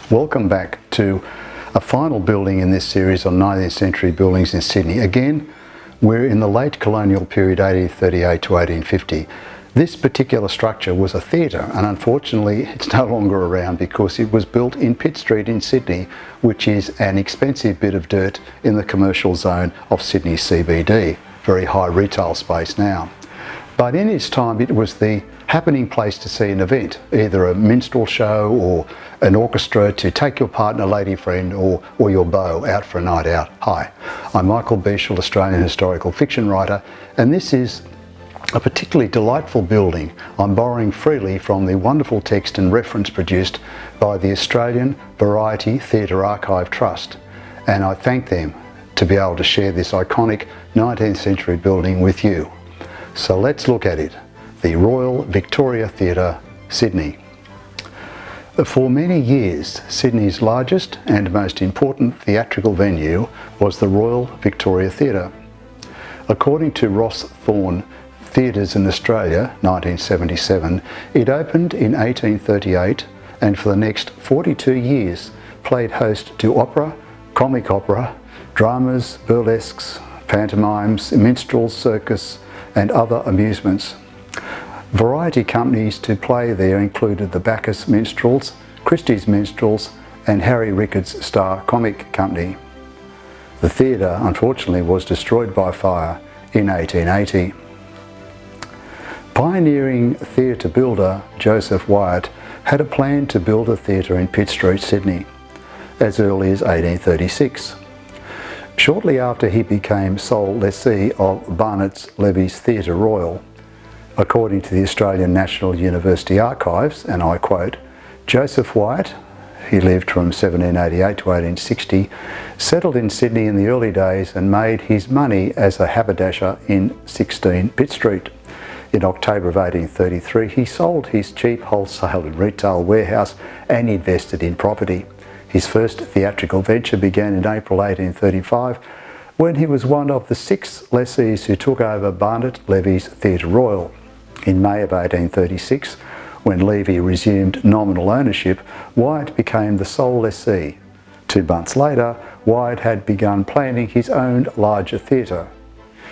Welcome back to a final building in this series on 19th century buildings in Sydney. Again, we're in the late colonial period 1838 to 1850. This particular structure was a theatre, and unfortunately it's no longer around because it was built in Pitt Street in Sydney, which is an expensive bit of dirt in the commercial zone of Sydney CBD. Very high retail space now. But in its time it was the happening place to see an event, either a minstrel show or an orchestra to take your partner, lady friend or your beau out for a night out. Hi, I'm Michael Beashall, Australian historical fiction writer, and this is a particularly delightful building. I'm borrowing freely from the wonderful text and reference produced by the Australian Variety Theatre Archive Trust, and I thank them to be able to share this iconic 19th century building with you. So let's look at it. The Royal Victoria Theatre, Sydney. For many years, Sydney's largest and most important theatrical venue was the Royal Victoria Theatre. According to Ross Thorne, Theatres in Australia, 1977, it opened in 1838 and for the next 42 years played host to opera, comic opera, dramas, burlesques, pantomimes, minstrels, circus and other amusements. Variety companies to play there included the Bacchus Minstrels, Christie's Minstrels and Harry Ricketts Star Comic Company. The theatre unfortunately was destroyed by fire in 1880. Pioneering theatre builder Joseph Wyatt had a plan to build a theatre in Pitt Street, Sydney, as early as 1836. Shortly after he became sole lessee of Barnett's Levy's Theatre Royal. According to the Australian National University Archives, and I quote, Joseph Wyatt, he lived from 1788 to 1860, settled in Sydney in the early days and made his money as a haberdasher in 16 Pitt Street. In October of 1833, he sold his cheap wholesale and retail warehouse and invested in property. His first theatrical venture began in April 1835 when he was one of the 6 lessees who took over Barnett Levy's Theatre Royal. In May of 1836, when Levy resumed nominal ownership, Wyatt became the sole lessee. 2 months later, Wyatt had begun planning his own larger theatre.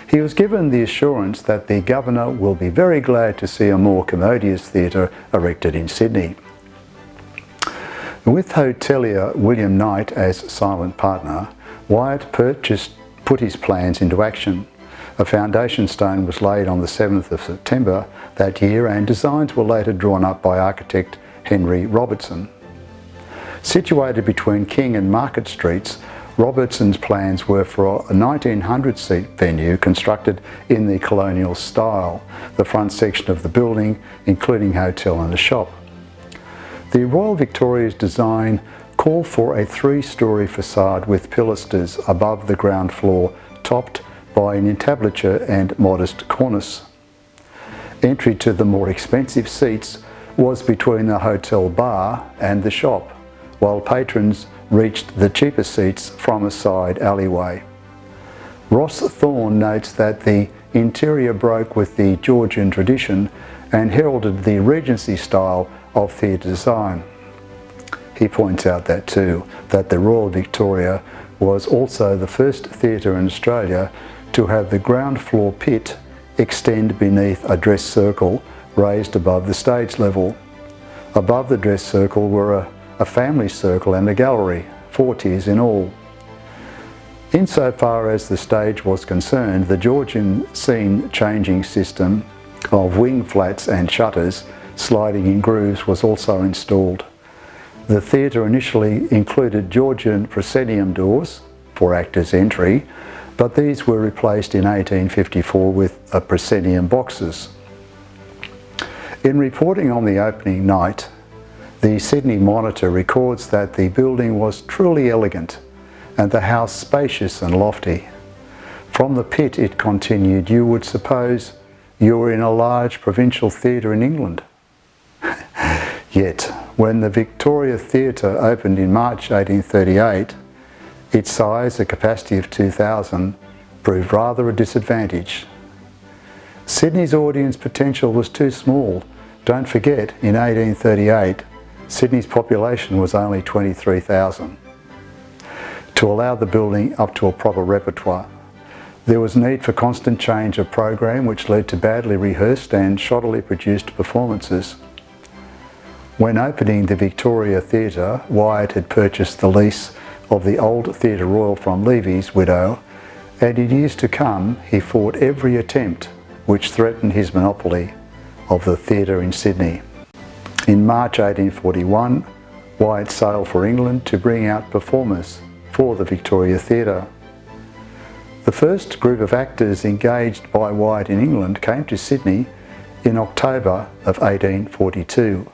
He was given the assurance that the Governor will be very glad to see a more commodious theatre erected in Sydney. With hotelier William Knight as silent partner, Wyatt put his plans into action. A foundation stone was laid on the 7th of September that year and designs were later drawn up by architect Henry Robertson. Situated between King and Market Streets, Robertson's plans were for a 1900-seat venue constructed in the colonial style, the front section of the building including hotel and a shop. The Royal Victoria's design called for a 3-storey facade with pilasters above the ground floor, topped by an entablature and modest cornice. Entry to the more expensive seats was between the hotel bar and the shop, while patrons reached the cheaper seats from a side alleyway. Ross Thorne notes that the interior broke with the Georgian tradition and heralded the Regency style of theatre design. He points out that the Royal Victoria was also the first theatre in Australia to have the ground floor pit extend beneath a dress circle raised above the stage level. Above the dress circle were a family circle and a gallery, 4 tiers in all. Insofar as the stage was concerned, the Georgian scene changing system of wing flats and shutters sliding in grooves was also installed. The theatre initially included Georgian proscenium doors for actors' entry, but these were replaced in 1854 with proscenium boxes. In reporting on the opening night, the Sydney Monitor records that the building was truly elegant and the house spacious and lofty. From the pit, it continued, you would suppose you were in a large provincial theatre in England. Yet, when the Victoria Theatre opened in March 1838, its size, a capacity of 2,000, proved rather a disadvantage. Sydney's audience potential was too small. Don't forget, in 1838, Sydney's population was only 23,000. To allow the building up to a proper repertoire, there was need for constant change of program, which led to badly rehearsed and shoddily produced performances. When opening the Victoria Theatre, Wyatt had purchased the lease of the old Theatre Royal from Levy's widow, and in years to come he fought every attempt which threatened his monopoly of the theatre in Sydney. In March 1841, Wyatt sailed for England to bring out performers for the Victoria Theatre. The first group of actors engaged by Wyatt in England came to Sydney in October of 1842.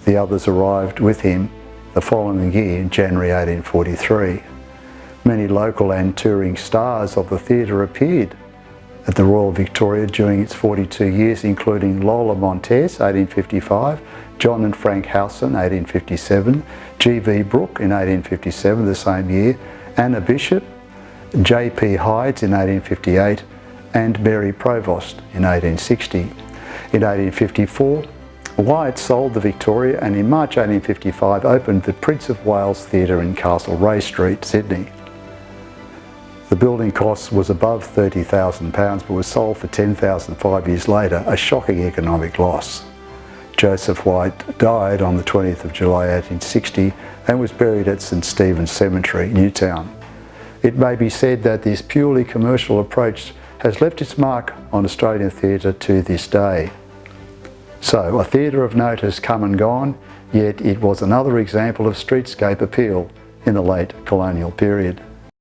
The others arrived with him the following year, in January 1843. Many local and touring stars of the theatre appeared at the Royal Victoria during its 42 years, including Lola Montez, 1855, John and Frank Howson, 1857, G.V. Brooke in 1857, the same year, Anna Bishop, J.P. Hydes in 1858, and Mary Provost in 1860. In 1854, Wyatt sold the Victoria and in March 1855 opened the Prince of Wales Theatre in Castlereagh Street, Sydney. The building cost was above £30,000 but was sold for $10,000 5 years later, a shocking economic loss. Joseph Wyatt died on the 20th of July 1860 and was buried at St Stephen's Cemetery, Newtown. It may be said that this purely commercial approach has left its mark on Australian theatre to this day. So, a theatre of note has come and gone, yet it was another example of streetscape appeal in the late colonial period.